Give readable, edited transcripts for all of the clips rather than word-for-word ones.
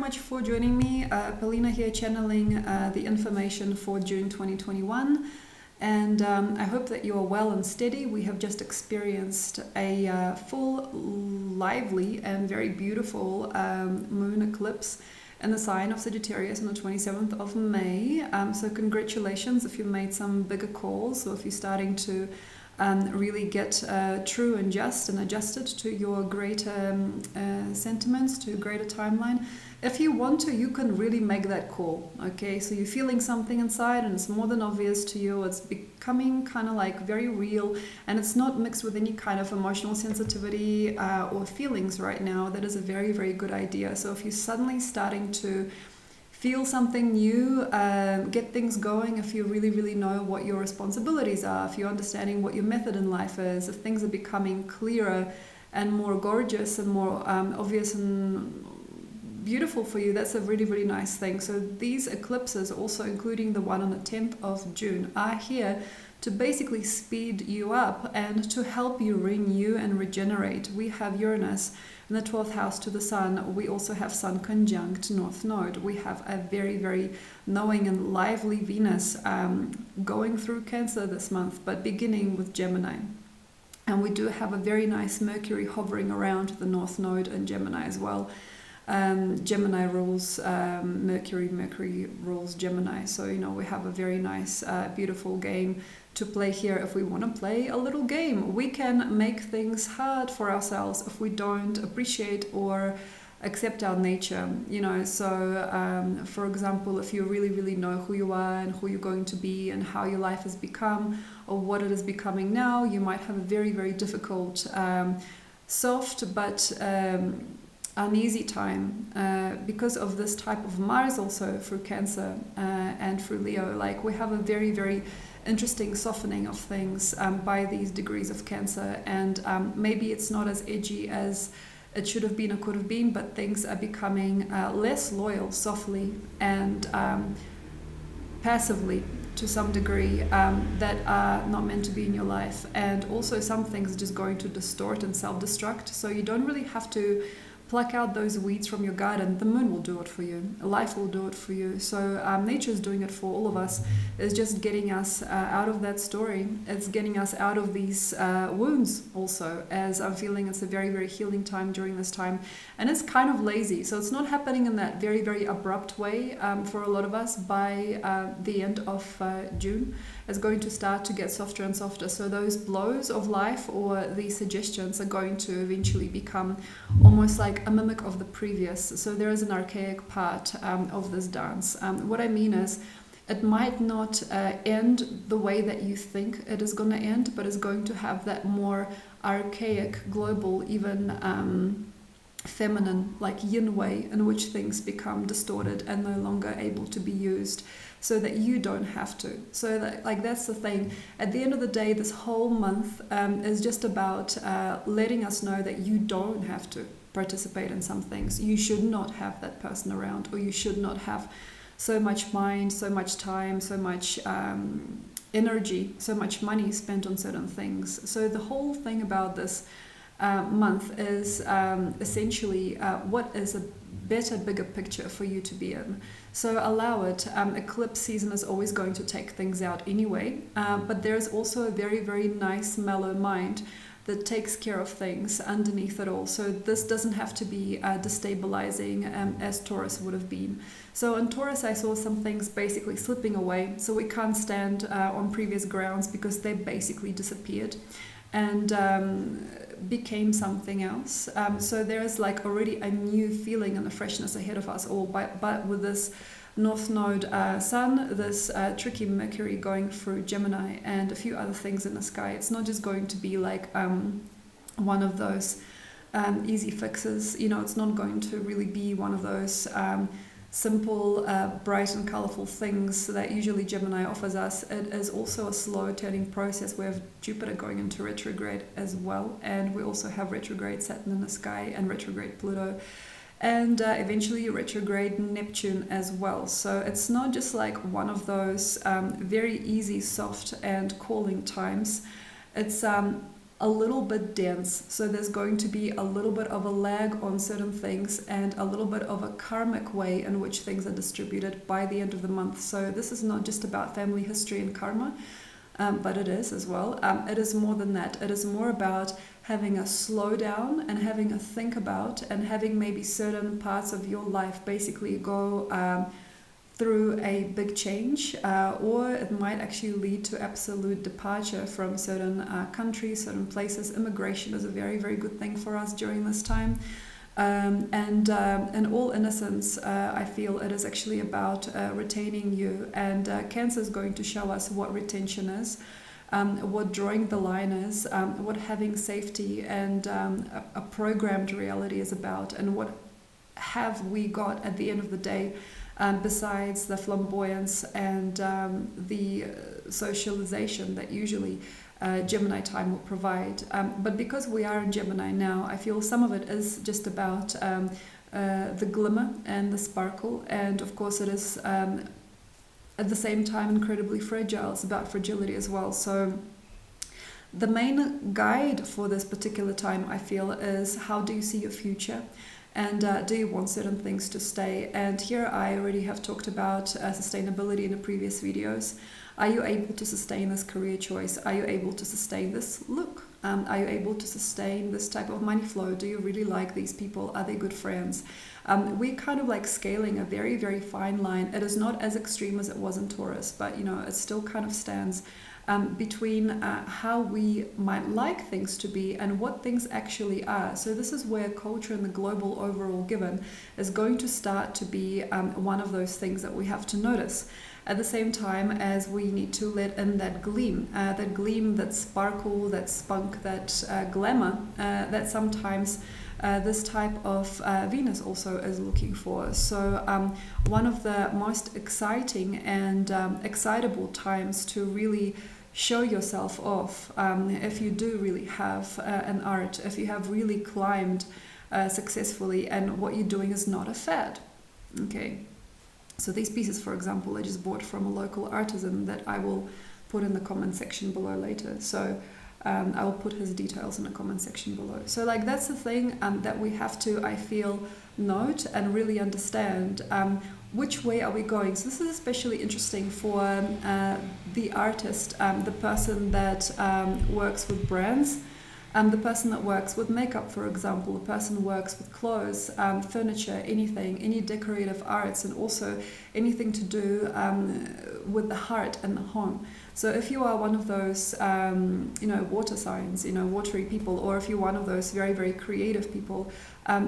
much for joining me. Polina here, channeling the information for June 2021. And I hope that you are well and steady. We have just experienced a full, lively and very beautiful moon eclipse in the sign of Sagittarius on the 27th of May. So congratulations if you made some bigger calls, or if you're starting to really get true and just and adjusted to your greater sentiments, to a greater timeline. If you want to, you can really make that call, okay? So you're feeling something inside and it's more than obvious to you. It's becoming kind of like very real, and it's not mixed with any kind of emotional sensitivity or feelings right now. That is a very, very good idea. So if you're suddenly starting to feel something new, get things going, if you really, really know what your responsibilities are, if you're understanding what your method in life is, if things are becoming clearer and more gorgeous and more obvious and beautiful for you, that's a really, really nice thing. So these eclipses, also including the one on the 10th of June, are here to basically speed you up and to help you renew and regenerate. We have Uranus in the 12th house to the Sun. We also have Sun conjunct North Node. We have a very, very knowing and lively Venus going through Cancer this month, but beginning with Gemini. And we do have a very nice Mercury hovering around the North Node in Gemini as well. Gemini rules Mercury, Mercury rules Gemini. So, you know, we have a very nice, beautiful game to play here. If we want to play a little game, we can make things hard for ourselves if we don't appreciate or accept our nature, you know. So for example, if you really, really know who you are and who you're going to be and how your life has become or what it is becoming now, you might have a very, very difficult, soft but uneasy time because of this type of Mars also through Cancer and through Leo. Like, we have a very, very interesting softening of things by these degrees of Cancer, and maybe it's not as edgy as it should have been or could have been, but things are becoming less loyal softly and passively to some degree that are not meant to be in your life. And also some things are just going to distort and self-destruct, so you don't really have to pluck out those weeds from your garden. The moon will do it for you. Life will do it for you. So nature is doing it for all of us. It's just getting us out of that story. It's getting us out of these wounds also, as I'm feeling it's a very, very healing time during this time. And it's kind of lazy. So it's not happening in that very, very abrupt way for a lot of us. By the end of June, it's going to start to get softer and softer. So those blows of life or these suggestions are going to eventually become almost like a mimic of the previous. So there is an archaic part of this dance. What I mean is, it might not end the way that you think it is going to end, but it's going to have that more archaic, global, even feminine, like yin way, in which things become distorted and no longer able to be used, so that you don't have to. So that, like, that's the thing. At the end of the day, this whole month is just about letting us know that you don't have to participate in some things. You should not have that person around, or you should not have so much mind, so much time, so much energy, so much money spent on certain things. So the whole thing about this month is essentially what is a better, bigger picture for you to be in. So allow it. Eclipse season is always going to take things out anyway, but there's also a very, very nice mellow mind that takes care of things underneath it all. So this doesn't have to be destabilizing as Taurus would have been. So in Taurus, I saw some things basically slipping away. So we can't stand on previous grounds because they basically disappeared and became something else. So there's like already a new feeling and a freshness ahead of us all. But with this North Node Sun, this tricky Mercury going through Gemini, and a few other things in the sky, it's not just going to be like one of those easy fixes. You know, it's not going to really be one of those simple, bright and colorful things that usually Gemini offers us. It is also a slow turning process. We have Jupiter going into retrograde as well, and we also have retrograde Saturn in the sky and retrograde Pluto, and eventually retrograde Neptune as well. So it's not just like one of those very easy, soft and calling times. It's a a little bit dense. So there's going to be a little bit of a lag on certain things and a little bit of a karmic way in which things are distributed by the end of the month. So this is not just about family history and karma, but it is as well. It is more than that. It is more about having a slow down and having a think about and having maybe certain parts of your life basically go through a big change, or it might actually lead to absolute departure from certain countries, certain places. Immigration is a very, very good thing for us during this time. And in all innocence, I feel it is actually about retaining you. And Cancer is going to show us what retention is, what drawing the line is, what having safety and a programmed reality is about, and what have we got at the end of the day, besides the flamboyance and the socialization that usually Gemini time will provide. But because we are in Gemini now, I feel some of it is just about the glimmer and the sparkle, and of course it is at the same time incredibly fragile. It's about fragility as well. So the main guide for this particular time, I feel, is how do you see your future? And do you want certain things to stay? And here I already have talked about sustainability in the previous videos. Are you able to sustain this career choice? Are you able to sustain this look? Are you able to sustain this type of money flow? Do you really like these people? Are they good friends? We're kind of like scaling a very, very fine line. It is not as extreme as it was in Taurus, but you know, it still kind of stands between how we might like things to be and what things actually are. So this is where culture and the global overall given is going to start to be one of those things that we have to notice. At the same time as we need to let in that gleam, that sparkle, that spunk, that glamour that sometimes this type of Venus also is looking for. So one of the most exciting and excitable times to really show yourself off, if you do really have an art, if you have really climbed successfully and what you're doing is not a fad. Okay. So these pieces, for example, I just bought from a local artisan that I will put in the comment section below later. So I will put his details in the comment section below. So like that's the thing that we have to, I feel, note and really understand which way are we going. So this is especially interesting for the artist, the person that works with brands. The person that works with makeup, for example, the person who works with clothes, furniture, anything, any decorative arts, and also anything to do with the heart and the home. So if you are one of those, water signs, watery people, or if you're one of those very, very creative people,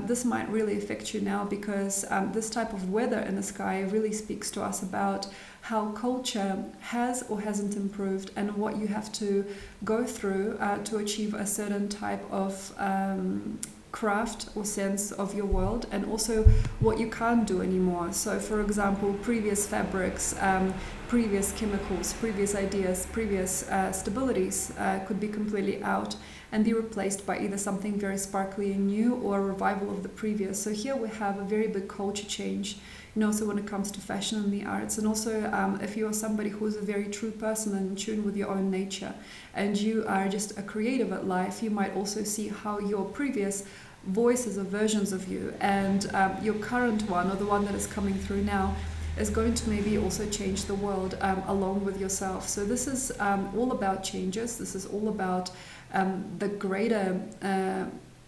this might really affect you now because this type of weather in the sky really speaks to us about how culture has or hasn't improved and what you have to go through to achieve a certain type of craft or sense of your world, and also what you can't do anymore. So for example, previous fabrics, previous chemicals, previous ideas, previous stabilities could be completely out and be replaced by either something very sparkly and new or a revival of the previous. So here we have a very big culture change, also when it comes to fashion and the arts. And also if you are somebody who is a very true person and in tune with your own nature and you are just a creative at life, you might also see how your previous voices or versions of you and your current one, or the one that is coming through now, is going to maybe also change the world along with yourself. So this is all about changes. This is all about the greater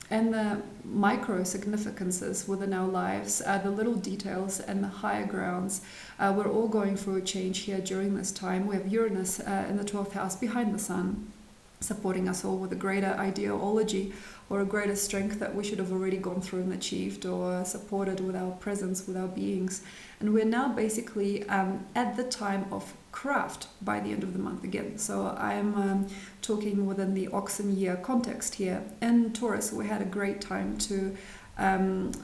and the micro significances within our lives, the little details and the higher grounds. We're all going through a change here during this time. We have Uranus in the 12th house behind the sun, supporting us all with a greater ideology or a greater strength that we should have already gone through and achieved or supported with our presence, with our beings. And we're now basically at the time of craft by the end of the month again. So I'm talking within the oxen year context here. In Taurus, we had a great time to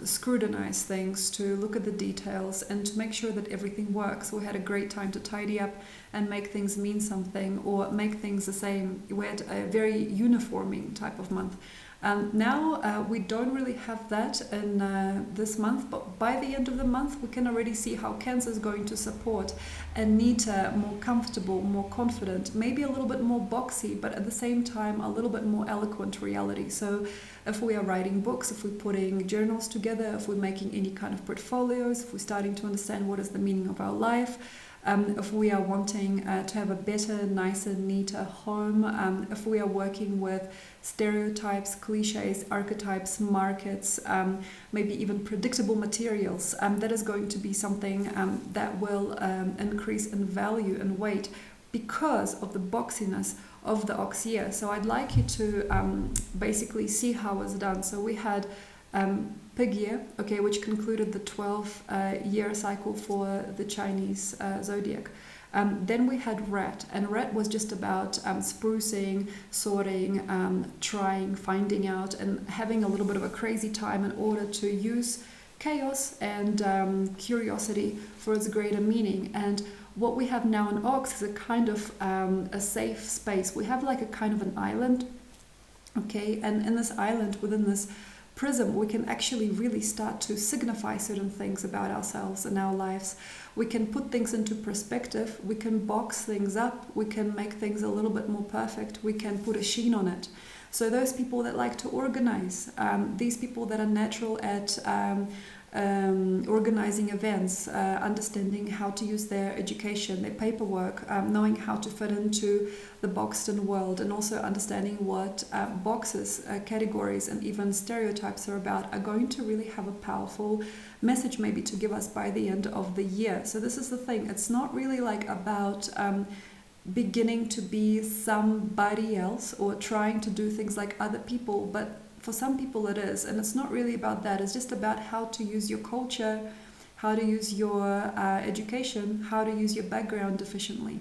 scrutinize things, to look at the details and to make sure that everything works. We had a great time to tidy up and make things mean something or make things the same. We had a very uniforming type of month. Now we don't really have that in this month, but by the end of the month we can already see how Cancer is going to support a neater, more comfortable, more confident, maybe a little bit more boxy, but at the same time a little bit more eloquent reality. So if we are writing books, if we're putting journals together, if we're making any kind of portfolios, if we're starting to understand what is the meaning of our life, if we are wanting to have a better, nicer, neater home, if we are working with stereotypes, cliches, archetypes, markets, maybe even predictable materials, that is going to be something that will increase in value and weight because of the boxiness of the ox year. So I'd like you to basically see how it's done. So we had Pig year, okay, which concluded the 12-year cycle for the Chinese zodiac. Then we had Rat, and Rat was just about sprucing, sorting, trying, finding out, and having a little bit of a crazy time in order to use chaos and curiosity for its greater meaning. And what we have now in Ox is a kind of a safe space. We have like a kind of an island, okay, and in this island, within this prism, we can actually really start to signify certain things about ourselves and our lives. We can put things into perspective, we can box things up, we can make things a little bit more perfect, we can put a sheen on it. So those people that like to organize, these people that are natural at organizing events, understanding how to use their education, their paperwork, knowing how to fit into the boxed-in world, and also understanding what boxes, categories, and even stereotypes are about, are going to really have a powerful message maybe to give us by the end of the year. So this is the thing, it's not really like about beginning to be somebody else or trying to do things like other people, but for some people it is, and it's not really about that. It's just about how to use your culture, how to use your education, how to use your background efficiently,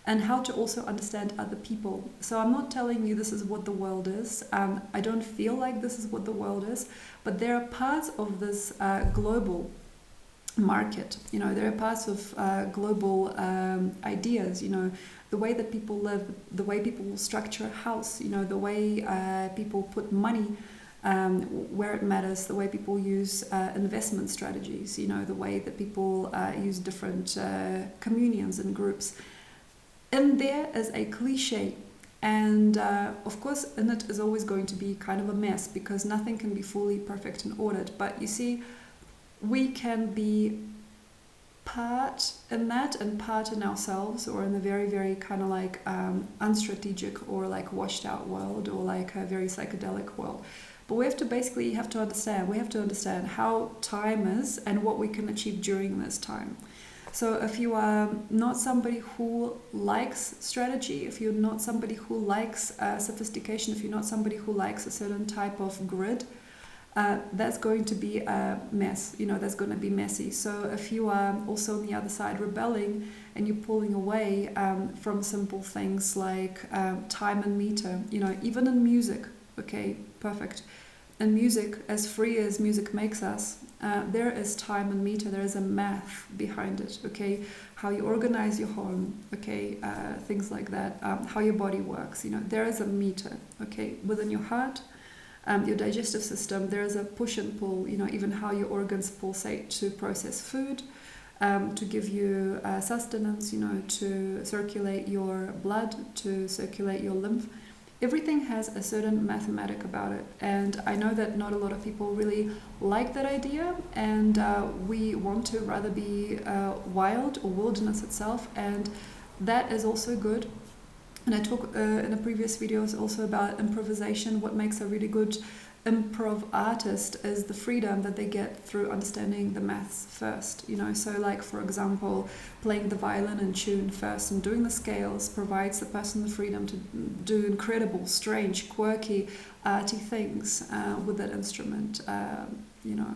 and how to also understand other people. So I'm not telling you this is what the world is. I don't feel like this is what the world is, but there are parts of this global market, you know, there are parts of global ideas, you know, the way that people live, the way people structure a house, you know, the way people put money where it matters, the way people use investment strategies, you know, the way that people use different communions and groups. In there is a cliche, and of course in it is always going to be kind of a mess because nothing can be fully perfect and ordered. But you see, we can be part in that and part in ourselves, or in a very, very kind of like unstrategic or like washed out world, or like a very psychedelic world. But we have to understand how time is and what we can achieve during this time. So if you are not somebody who likes strategy, if you're not somebody who likes sophistication, if you're not somebody who likes a certain type of grid, that's going to be a mess, you know, that's going to be messy. So if you are also on the other side rebelling and you're pulling away from simple things like time and meter, you know, even in music, okay, perfect. In music, as free as music makes us, there is time and meter, there is a math behind it, okay, how you organize your home, okay, things like that, how your body works, you know, there is a meter, okay, within your heart. Your digestive system, there is a push and pull, you know, even how your organs pulsate to process food, to give you sustenance, you know, to circulate your blood, to circulate your lymph. Everything has a certain mathematic about it, and I know that not a lot of people really like that idea, and we want to rather be wild or wilderness itself, and that is also good. And I talk in the previous videos also about improvisation. What makes a really good improv artist is the freedom that they get through understanding the maths first, you know. So like, for example, playing the violin in tune first and doing the scales provides the person the freedom to do incredible, strange, quirky, arty things with that instrument, you know.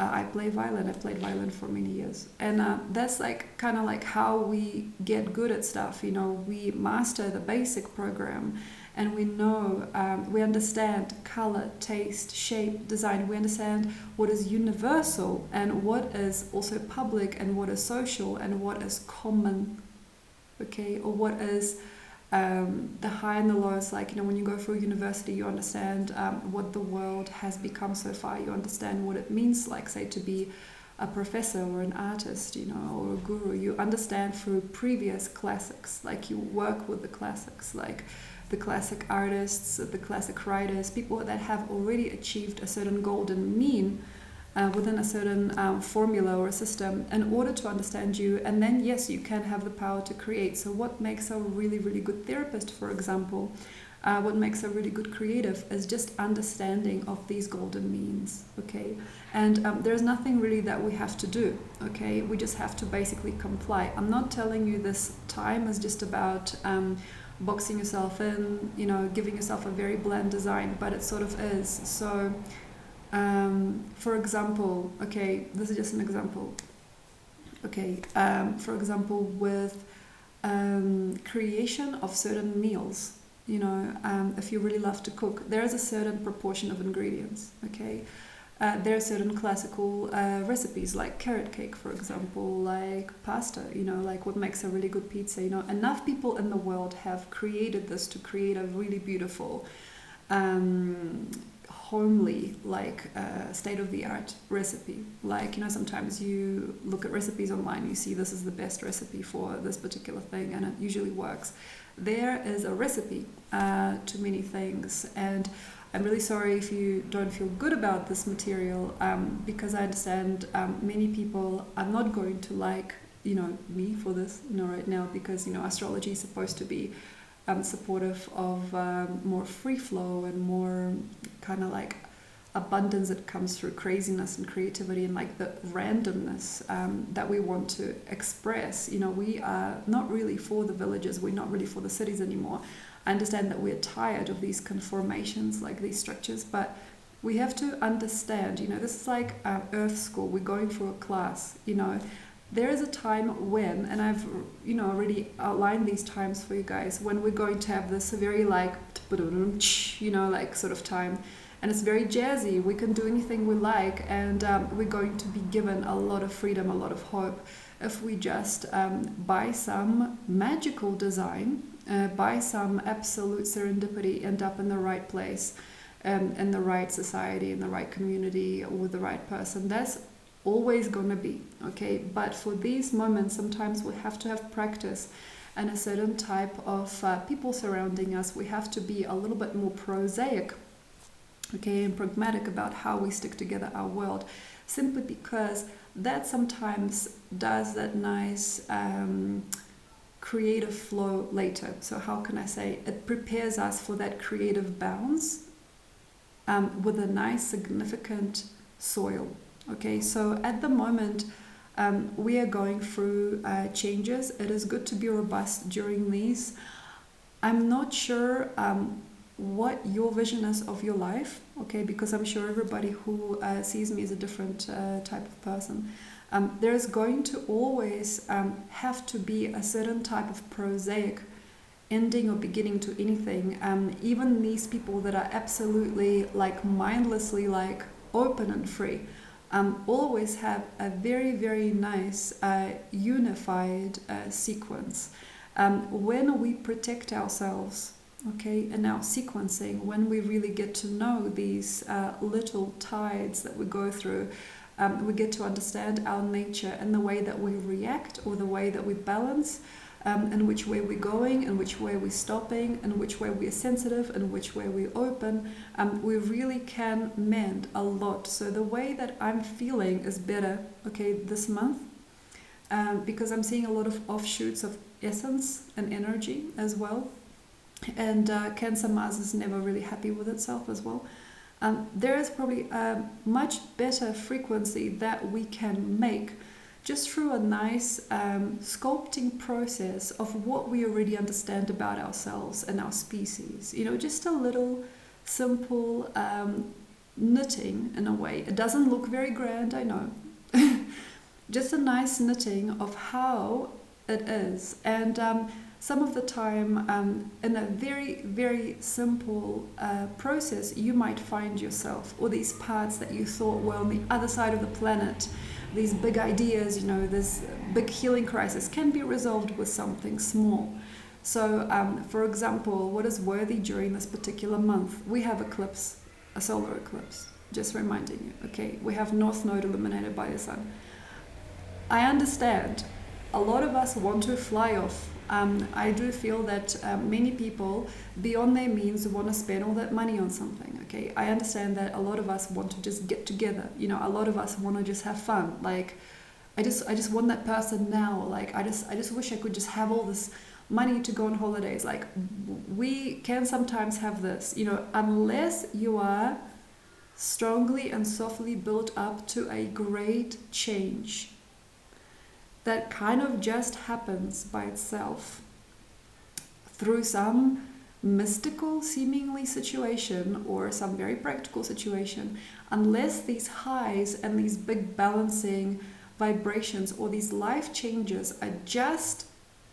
I played violin for many years, and that's like kind of like how we get good at stuff, you know. We master the basic program, and we know, we understand color, taste, shape, design. We understand what is universal and what is also public, and what is social and what is common, okay, or what is the high and the lows, like, when you go through university, you understand what the world has become so far. You understand what it means, like, say, to be a professor or an artist, or a guru. You understand through previous classics, like you work with the classics, like the classic artists, the classic writers, people that have already achieved a certain golden mean within a certain formula or a system in order to understand you. And then, yes, you can have the power to create. So what makes a really, really good therapist, for example, what makes a really good creative is just understanding of these golden means, okay? And there's nothing really that we have to do, okay? We just have to basically comply. I'm not telling you this time is just about boxing yourself in, giving yourself a very bland design, but it sort of is. So, for example, okay, this is just an example. Okay, for example, with creation of certain meals, if you really love to cook, there is a certain proportion of ingredients, okay? There are certain classical recipes, like carrot cake, for example, like pasta, like what makes a really good pizza, Enough people in the world have created this to create a really beautiful, homely, like state-of-the-art recipe. Like, sometimes you look at recipes online, you see this is the best recipe for this particular thing, and it usually works. There is a recipe to many things, and I'm really sorry if you don't feel good about this material, because I understand many people are not going to like, me for this, right now, because, astrology is supposed to be supportive of more free flow and more kind of like abundance that comes through craziness and creativity and like the randomness that we want to express. We are not really for the villages, we're not really for the cities anymore. I understand that we're tired of these conformations, like these structures, but we have to understand, this is like Earth School, we're going through a class, There is a time when, and I've, already outlined these times for you guys, when we're going to have this very like, like sort of time. And it's very jazzy. We can do anything we like, and we're going to be given a lot of freedom, a lot of hope, if we just by some magical design, by some absolute serendipity, end up in the right place, in the right society, in the right community, with the right person. That's always going to be, okay? But for these moments, sometimes we have to have practice and a certain type of people surrounding us. We have to be a little bit more prosaic, okay, and pragmatic about how we stick together our world, simply because that sometimes does that nice creative flow later. So how can I say, it prepares us for that creative bounce with a nice significant soil. Okay, so at the moment we are going through changes. It is good to be robust during these. I'm not sure what your vision is of your life, okay, because I'm sure everybody who sees me is a different type of person. There's going to always have to be a certain type of prosaic ending or beginning to anything. Even these people that are absolutely like mindlessly like open and free always have a very, very nice unified sequence. When we protect ourselves, okay, and now sequencing, when we really get to know these little tides that we go through, we get to understand our nature and the way that we react or the way that we balance, and which way we're going and which way we're stopping and which way we're sensitive and which way we're open, we really can mend a lot. So the way that I'm feeling is better, okay, this month, because I'm seeing a lot of offshoots of essence and energy as well. And Cancer Mars is never really happy with itself as well. There is probably a much better frequency that we can make just through a nice sculpting process of what we already understand about ourselves and our species. Just a little simple knitting in a way. It doesn't look very grand, I know. Just a nice knitting of how it is. And some of the time, in a very, very simple process, you might find yourself, or these parts that you thought were on the other side of the planet, these big ideas, this big healing crisis can be resolved with something small. So, for example, what is worthy during this particular month? We have eclipse, a solar eclipse, just reminding you, okay? We have North Node illuminated by the sun. I understand a lot of us want to fly off. I do feel that many people, beyond their means, want to spend all that money on something, okay? I understand that a lot of us want to just get together. You know, a lot of us want to just have fun. Like, I just want that person now. Like, I just wish I could just have all this money to go on holidays. Like, we can sometimes have this, you know, unless you are strongly and softly built up to a great change that kind of just happens by itself through some mystical seemingly situation or some very practical situation. Unless these highs and these big balancing vibrations or these life changes are just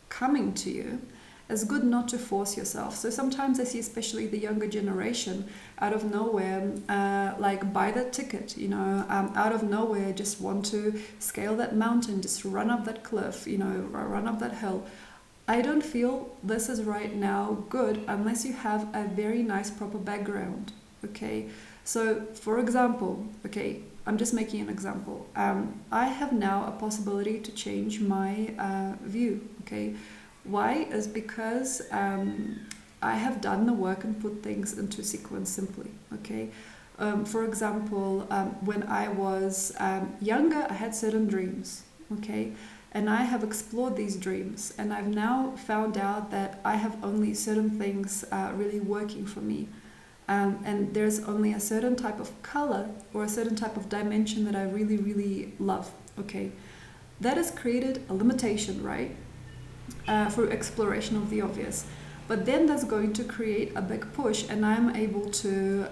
coming to you, it's good not to force yourself. So sometimes I see, especially the younger generation, out of nowhere, like buy that ticket, you know, out of nowhere, just want to scale that mountain, just run up that cliff, you know, run up that hill. I don't feel this is right now good unless you have a very nice proper background, okay? So, for example, okay, I'm just making an example. I have now a possibility to change my view, okay? Why? Is because I have done the work and put things into sequence simply, okay? For example, when I was younger, I had certain dreams, okay? And I have explored these dreams, and I've now found out that I have only certain things really working for me. And there's only a certain type of color or a certain type of dimension that I really, really love, okay? That has created a limitation, right? Through exploration of the obvious. But then that's going to create a big push, and I'm able to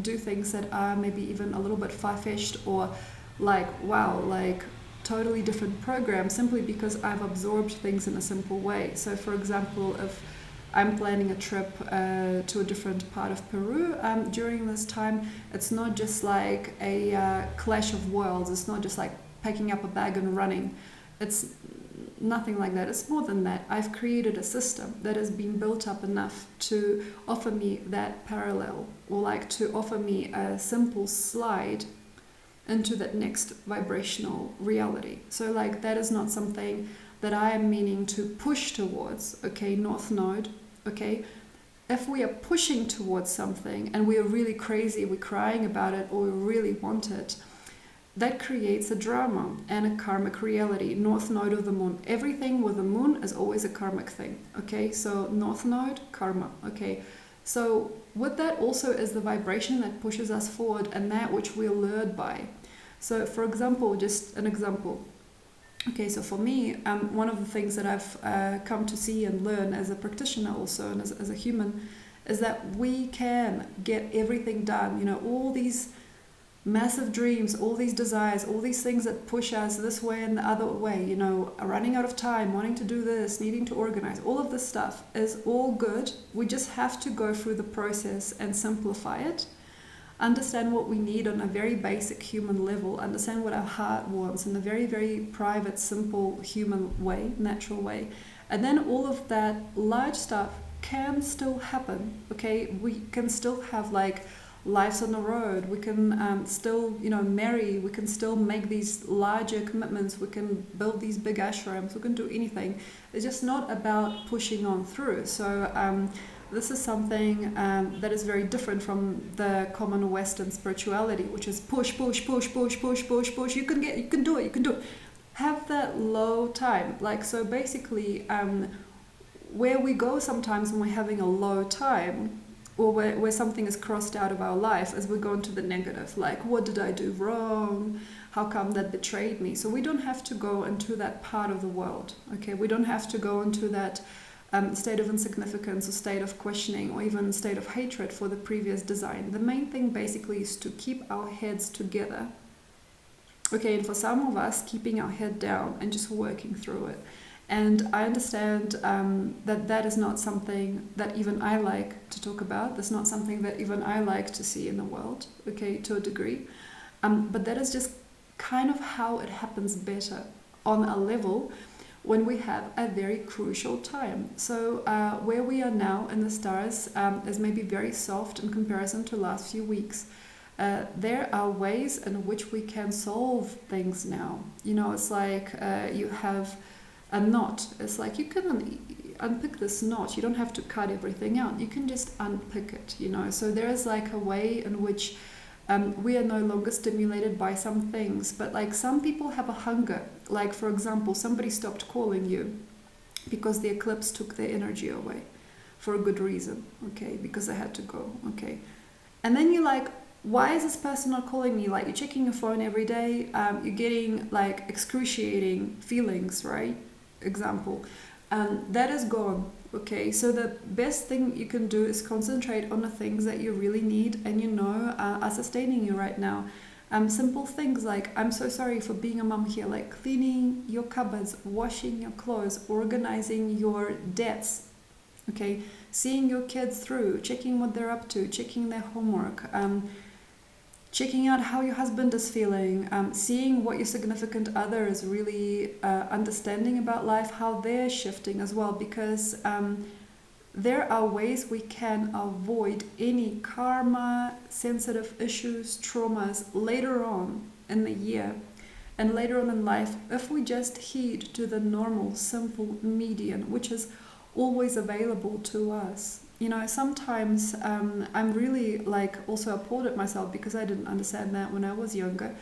do things that are maybe even a little bit far-fetched or like, wow, like totally different programs, simply because I've absorbed things in a simple way. So for example, if I'm planning a trip to a different part of Peru during this time, it's not just like a clash of worlds. It's not just like packing up a bag and running. It's nothing like that. It's more than that. I've created a system that has been built up enough to offer me that parallel, or like to offer me a simple slide into that next vibrational reality. So like that is not something that I am meaning to push towards, okay, North Node, okay? If we are pushing towards something and we are really crazy, we're crying about it, or we really want it, that creates a drama and a karmic reality. North Node of the moon. Everything with the moon is always a karmic thing, okay? So North Node, karma, okay? So with that also is the vibration that pushes us forward and that which we're lured by. So for example, just an example. Okay, so for me, one of the things that I've come to see and learn as a practitioner also and as a human is that we can get everything done. You know, all these massive dreams, all these desires, all these things that push us this way and the other way, you know, running out of time, wanting to do this, needing to organize, all of this stuff is all good. We just have to go through the process and simplify it, understand what we need on a very basic human level, understand what our heart wants in a very, very private, simple human way, natural way. And then all of that large stuff can still happen, okay? We can still have like lives on the road, we can still, you know, marry, we can still make these larger commitments, we can build these big ashrams, we can do anything. It's just not about pushing on through. So this is something that is very different from the common Western spirituality, which is push, push, push, push, push, push, push. You can do it. Have that low time. Like, so basically, where we go sometimes when we're having a low time, or where something is crossed out of our life, as we go into the negative, like, what did I do wrong? How come that betrayed me? So we don't have to go into that part of the world, okay? We don't have to go into that state of insignificance or state of questioning or even state of hatred for the previous design. The main thing basically is to keep our heads together, okay? And for some of us, keeping our head down and just working through it. And I understand that is not something that even I like to talk about. That's not something that even I like to see in the world, okay, to a degree. But that is just kind of how it happens better on a level when we have a very crucial time. So where we are now in the stars is maybe very soft in comparison to last few weeks. There are ways in which we can solve things now. You know, it's like you have a knot. It's like you can unpick this knot. You don't have to cut everything out. You can just unpick it, you know. So there is like a way in which we are no longer stimulated by some things, but like some people have a hunger. Like, for example, somebody stopped calling you because the eclipse took their energy away for a good reason, okay, because they had to go, okay. And then you're like, why is this person not calling me? Like, you're checking your phone every day, you're getting like excruciating feelings, right? Example. That is gone. Okay, so the best thing you can do is concentrate on the things that you really need and you know are sustaining you right now. Simple things like, I'm so sorry for being a mom here, like cleaning your cupboards, washing your clothes, organizing your debts, okay, seeing your kids through, checking what they're up to, checking their homework, checking out how your husband is feeling, seeing what your significant other is really understanding about life, how they're shifting as well, because there are ways we can avoid any karma, sensitive issues, traumas later on in the year and later on in life if we just heed to the normal, simple median, which is always available to us. You know, sometimes I'm really like also appalled at myself because I didn't understand that when I was younger.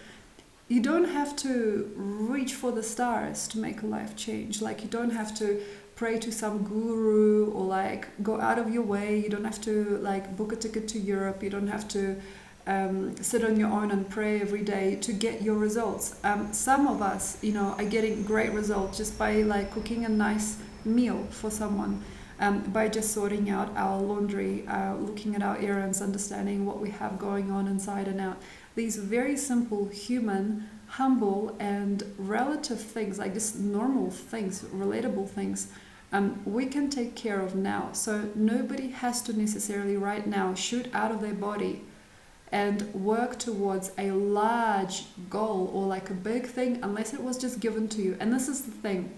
You don't have to reach for the stars to make a life change. Like, you don't have to pray to some guru or like go out of your way. You don't have to like book a ticket to Europe. You don't have to sit on your own and pray every day to get your results. Some of us, you know, are getting great results just by like cooking a nice meal for someone. By just sorting out our laundry, looking at our errands, understanding what we have going on inside and out. These very simple, human, humble, and relative things, like just normal things, relatable things, we can take care of now. So nobody has to necessarily right now shoot out of their body and work towards a large goal or like a big thing unless it was just given to you. And this is the thing.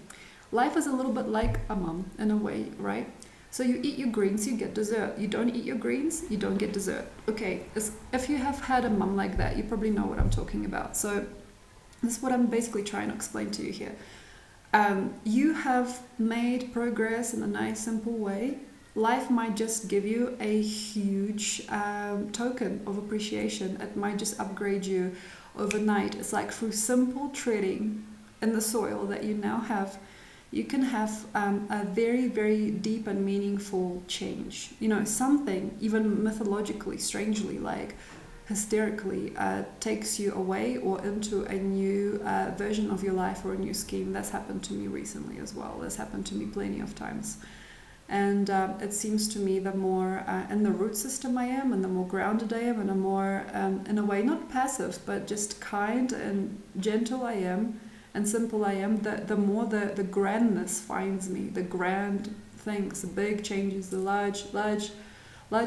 Life is a little bit like a mum in a way, right? So you eat your greens, you get dessert. You don't eat your greens, you don't get dessert. Okay, if you have had a mum like that, you probably know what I'm talking about. So this is what I'm basically trying to explain to you here. You have made progress in a nice, simple way. Life might just give you a huge token of appreciation. It might just upgrade you overnight. It's like through simple treading in the soil that you now have, you can have a very, very deep and meaningful change. You know, something even mythologically, strangely, like hysterically takes you away or into a new version of your life or a new scheme. That's happened to me recently as well. That's happened to me plenty of times. And it seems to me the more in the root system I am and the more grounded I am and the more, in a way, not passive, but just kind and gentle I am, and simple I am, the more the grandness finds me, the grand things, the big changes, the large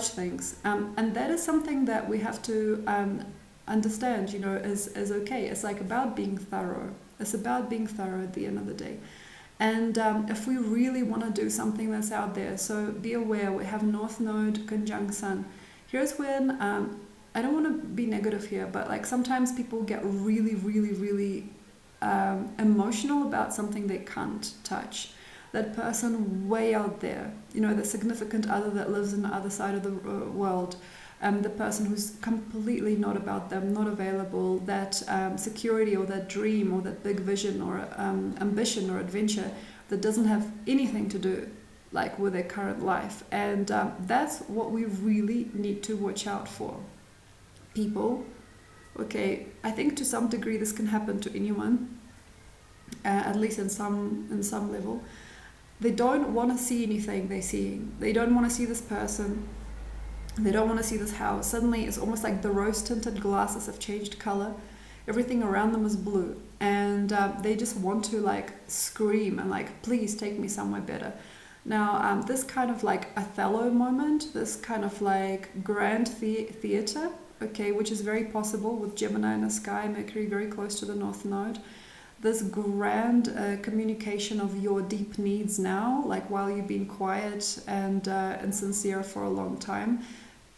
things. And that is something that we have to understand, you know, is okay. It's like about being thorough. It's about being thorough at the end of the day. And if we really want to do something that's out there, so be aware, we have North Node conjunct Sun. Here's when, I don't want to be negative here, but like sometimes people get really, really, really emotional about something they can't touch. That person way out there, you know, the significant other that lives on the other side of the world, the person who's completely not about them, not available, that security or that dream or that big vision or ambition or adventure that doesn't have anything to do like with their current life. And that's what we really need to watch out for. People, okay, I think to some degree this can happen to anyone, at least in some level. They don't want to see anything they're seeing. They don't want to see this person. They don't want to see this house. Suddenly it's almost like the rose-tinted glasses have changed color. Everything around them is blue. And they just want to like scream and like, please take me somewhere better. Now, this kind of like Othello moment, this kind of like grand theater, okay, which is very possible with Gemini in the sky, Mercury very close to the North Node. this grand communication of your deep needs now, like while you've been quiet and sincere for a long time,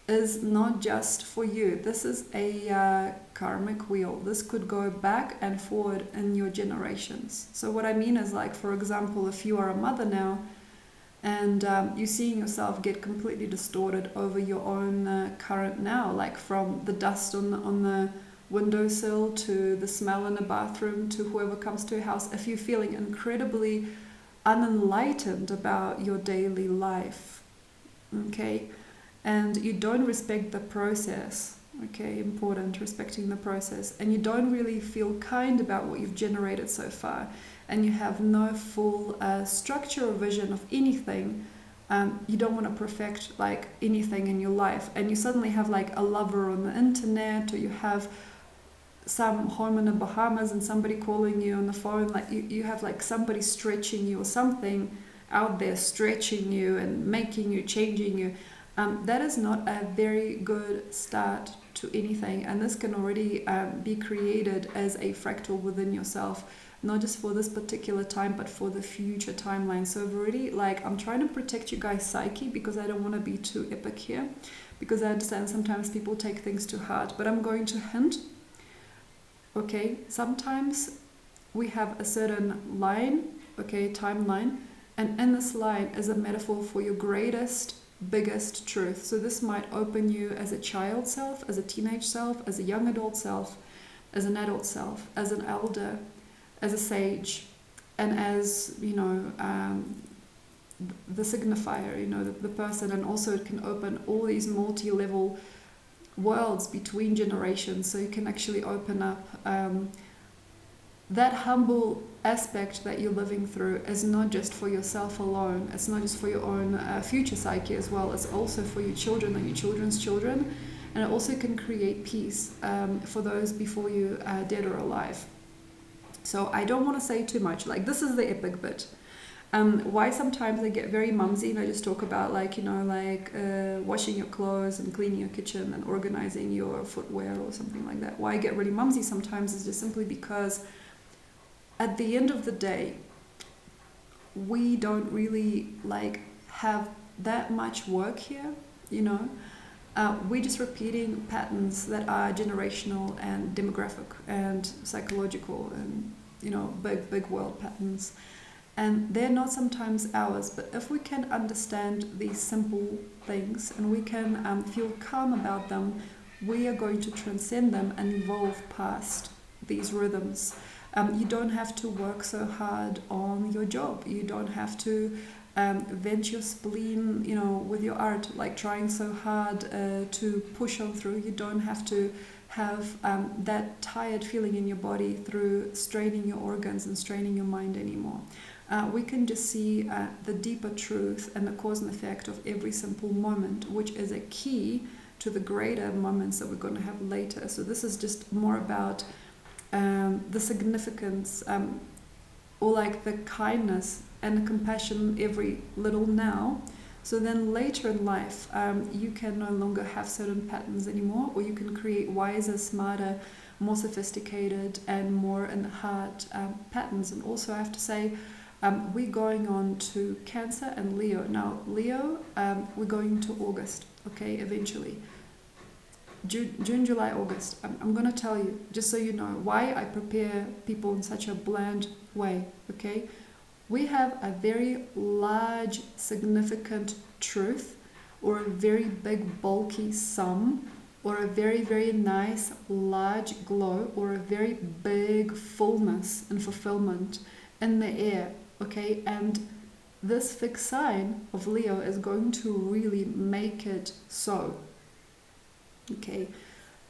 is not just for you. This is a karmic wheel. This could go back and forward in your generations. So what I mean is, like, for example, if you are a mother now and you're seeing yourself get completely distorted over your own current now, like from the dust on the windowsill to the smell in the bathroom to whoever comes to your house, if you're feeling incredibly unenlightened about your daily life, okay, and you don't respect the process, okay, important, respecting the process, and you don't really feel kind about what you've generated so far, and you have no full structure or vision of anything, you don't want to perfect like anything in your life, and you suddenly have like a lover on the internet, or you have some home in the Bahamas and somebody calling you on the phone, like you have like somebody stretching you or something out there stretching you and making you, changing you. That is not a very good start to anything, and this can already be created as a fractal within yourself, not just for this particular time but for the future timeline. So I've already, like, I'm trying to protect you guys' psyche because I don't want to be too epic here, because I understand sometimes people take things too hard, but I'm going to hint. Okay, sometimes we have a certain line, okay, timeline, and in this line is a metaphor for your greatest, biggest truth. So this might open you as a child self, as a teenage self, as a young adult self, as an adult self, as an elder, as a sage, and as, you know, the signifier, you know, the person. And also it can open all these multi-level worlds between generations, so you can actually open up that humble aspect that you're living through is not just for yourself alone, it's not just for your own future psyche as well, it's also for your children and your children's children, and it also can create peace for those before you, dead or alive. So I don't want to say too much, like this is the epic bit. Why sometimes I get very mumsy and I just talk about, like, you know, like washing your clothes and cleaning your kitchen and organizing your footwear or something like that. Why I get really mumsy sometimes is just simply because at the end of the day, we don't really like have that much work here, you know. We're just repeating patterns that are generational and demographic and psychological and, you know, big world patterns. And they're not sometimes ours, but if we can understand these simple things and we can feel calm about them, we are going to transcend them and evolve past these rhythms. You don't have to work so hard on your job. You don't have to vent your spleen, you know, with your art, like trying so hard to push on through. You don't have to have that tired feeling in your body through straining your organs and straining your mind anymore. We can just see the deeper truth and the cause and effect of every simple moment, which is a key to the greater moments that we're going to have later. So this is just more about the significance or like the kindness and the compassion every little now. So then later in life, you can no longer have certain patterns anymore, or you can create wiser, smarter, more sophisticated and more in the heart patterns. And also I have to say, we're going on to Cancer and Leo. Now, Leo, we're going to August, okay, eventually. June, July, August. I'm going to tell you, just so you know, why I prepare people in such a bland way, okay? We have a very large, significant truth, or a very big, bulky sum, or a very, very nice, large glow, or a very big fullness and fulfillment in the air, okay? And this fixed sign of Leo is going to really make it so. Okay,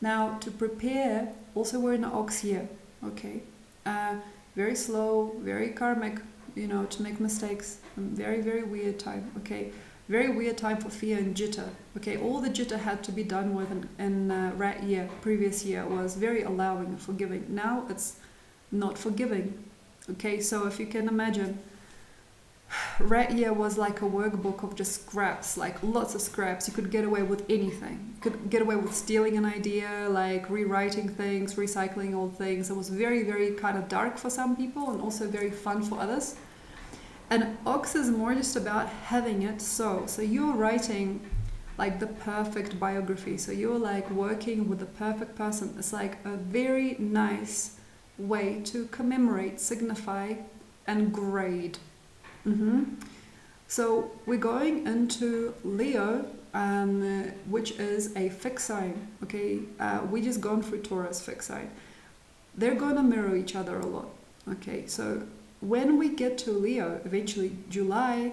now to prepare, also we're in an ox year, okay? Very slow, very karmic, you know, to make mistakes, very, very weird time, okay? Very weird time for fear and jitter, okay? All the jitter had to be done with in rat year, previous year, was very allowing and forgiving. Now it's not forgiving, okay? So if you can imagine, rat year was like a workbook of just scraps, like lots of scraps. You could get away with anything. You could get away with stealing an idea, like rewriting things, recycling old things. It was very, very kind of dark for some people and also very fun for others. And Ox is more just about having it so you're writing like the perfect biography. So you're like working with the perfect person. It's like a very nice way to commemorate, signify, and grade. So we're going into Leo, which is a fixed sign. Okay, we just gone through Taurus, fixed sign. They're gonna mirror each other a lot. Okay, so when we get to Leo, eventually July,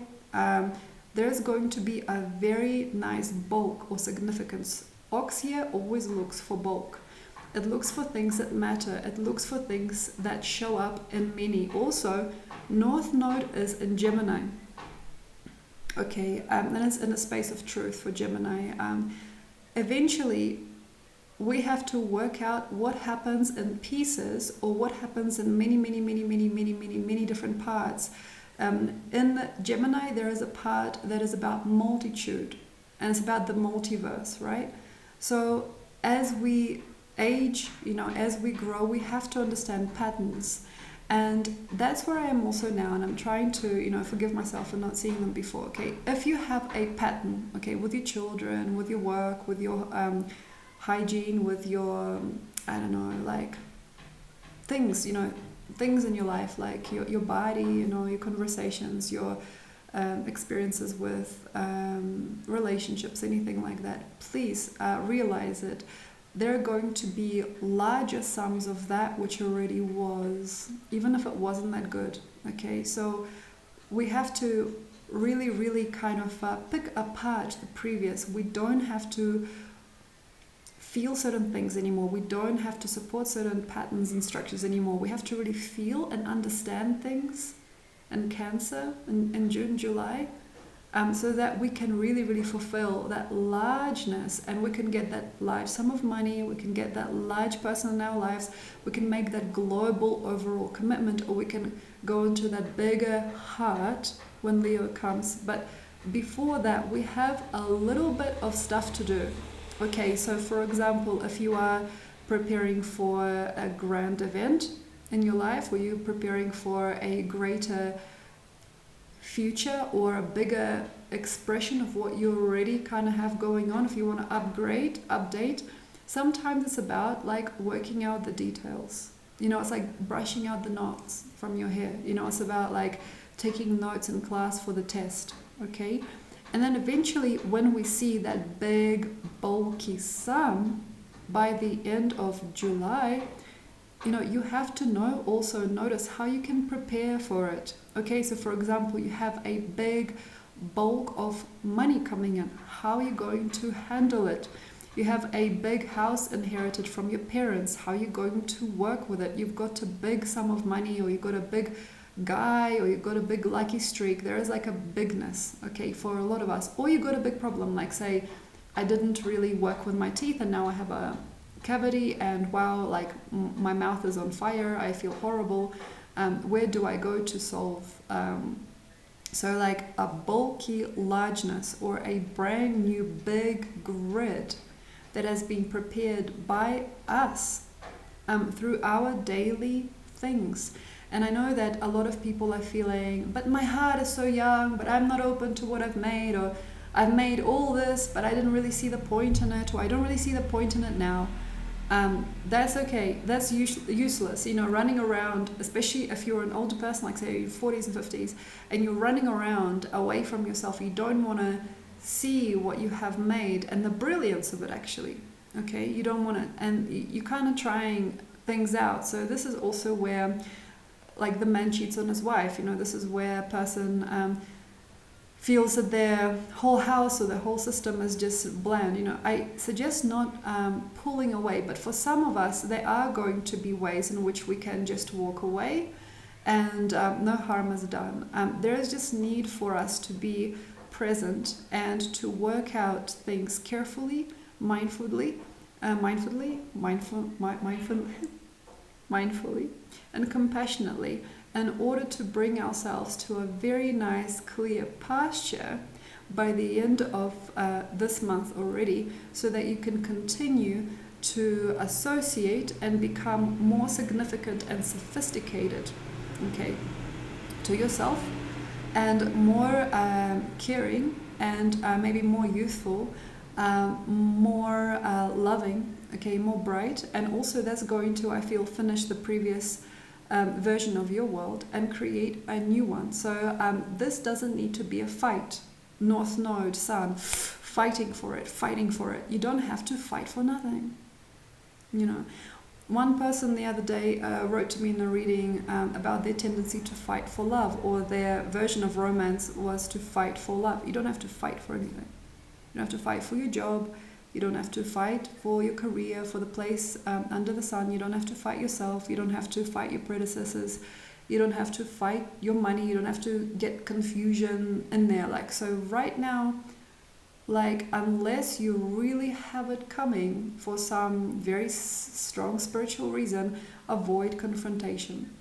there's going to be a very nice bulk or significance. Ox here always looks for bulk. It looks for things that matter. It looks for things that show up in many. Also, North Node is in Gemini. Okay, and it's in a space of truth for Gemini. Eventually, we have to work out what happens in pieces or what happens in many different parts. In Gemini, there is a part that is about multitude, and it's about the multiverse, right? So as we age, as we grow, we have to understand patterns. And that's where I am also now, and I'm trying to, forgive myself for not seeing them before, okay? If you have a pattern, okay, with your children, with your work, with your hygiene, with your, like things, things in your life, like your body, your conversations, your experiences with relationships, anything like that, please realize it. There are going to be larger sums of that which already was, even if it wasn't that good. Okay, so we have to really, really kind of pick apart the previous. We don't have to feel certain things anymore. We don't have to support certain patterns and structures anymore. We have to really feel and understand things in Cancer in June, July. So that we can really, really fulfill that largeness, and we can get that large sum of money, we can get that large person in our lives, we can make that global overall commitment, or we can go into that bigger heart when Leo comes. But before that, we have a little bit of stuff to do. Okay, so for example, if you are preparing for a grand event in your life, or you're preparing for a greater future or a bigger expression of what you already kind of have going on, if you want to update, sometimes it's about like working out the details. It's like brushing out the knots from your hair. It's about like taking notes in class for the test. Okay, and then eventually when we see that big bulky sum by the end of July, you have to notice how you can prepare for it. Okay, so for example, you have a big bulk of money coming in. How are you going to handle it? You have a big house inherited from your parents. How are you going to work with it? You've got a big sum of money, or you've got a big guy, or you've got a big lucky streak. There is like a bigness, okay, for a lot of us. Or you've got a big problem, like say, I didn't really work with my teeth and now I have a cavity, and wow, like my mouth is on fire, I feel horrible. Where do I go to solve? So like a bulky largeness or a brand new big grid that has been prepared by us through our daily things. And I know that a lot of people are feeling, but my heart is so young, but I'm not open to what I've made, or I've made all this, but I didn't really see the point in it, or I don't really see the point in it now. That's okay. That's useless. Running around, especially if you're an older person, like say 40s and 50s, and you're running around away from yourself. You don't want to see what you have made and the brilliance of it, actually. Okay, you don't want to, and you're kind of trying things out. So this is also where, like, the man cheats on his wife. This is where a person feels that their whole house or their whole system is just bland. I suggest not pulling away, but for some of us, there are going to be ways in which we can just walk away and no harm is done. There is just need for us to be present and to work out things carefully, mindfully, mindfully, and compassionately in order to bring ourselves to a very nice, clear posture by the end of this month already, so that you can continue to associate and become more significant and sophisticated, okay, to yourself, and more caring, and maybe more youthful, more loving, okay, more bright. And also that's going to, I feel, finish the previous version of your world and create a new one. So this doesn't need to be a fight. North Node, Sun, fighting for it. You don't have to fight for nothing. You know, one person the other day wrote to me in a reading about their tendency to fight for love, or their version of romance was to fight for love. You don't have to fight for anything. You don't have to fight for your job. You don't have to fight for your career, for the place under the sun. You don't have to fight yourself. You don't have to fight your predecessors. You don't have to fight your money. You don't have to get confusion in there. Like, so right now, like, unless you really have it coming for some very strong spiritual reason, avoid confrontation.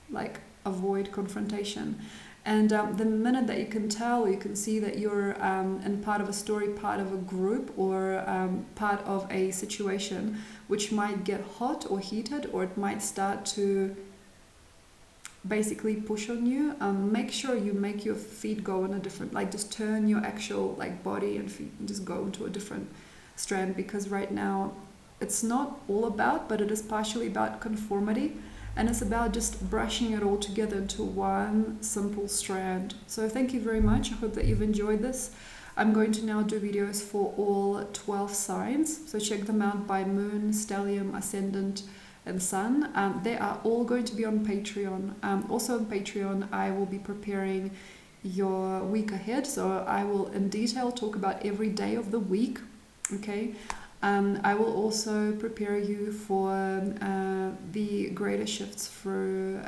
Like, avoid confrontation. And the minute that you can tell, you can see that you're in part of a story, part of a group, or part of a situation which might get hot or heated, or it might start to basically push on you, make sure you make your feet go in a different, like, just turn your actual like body and feet and just go into a different strand, because right now it's not all about, but it is partially about conformity, and it's about just brushing it all together into one simple strand. So thank you very much. I hope that you've enjoyed this. I'm going to now do videos for all 12 signs, so check them out by moon, stellium, ascendant, and sun. They are all going to be on Patreon. Also on Patreon, I will be preparing your week ahead, so I will in detail talk about every day of the week, okay? I will also prepare you for the greater shifts through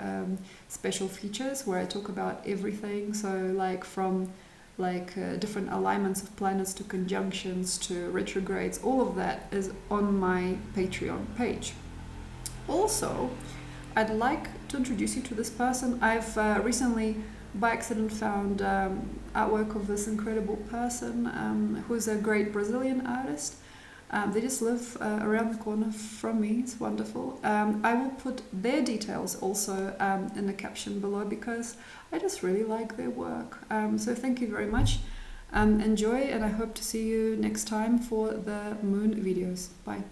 special features where I talk about everything, so like from different alignments of planets to conjunctions to retrogrades. All of that is on my Patreon page. Also, I'd like to introduce you to this person. I've recently, by accident, found artwork of this incredible person who's a great Brazilian artist. They just live around the corner from me. It's wonderful. I will put their details also in the caption below, because I just really like their work. So thank you very much. Enjoy, and I hope to see you next time for the moon videos. Bye.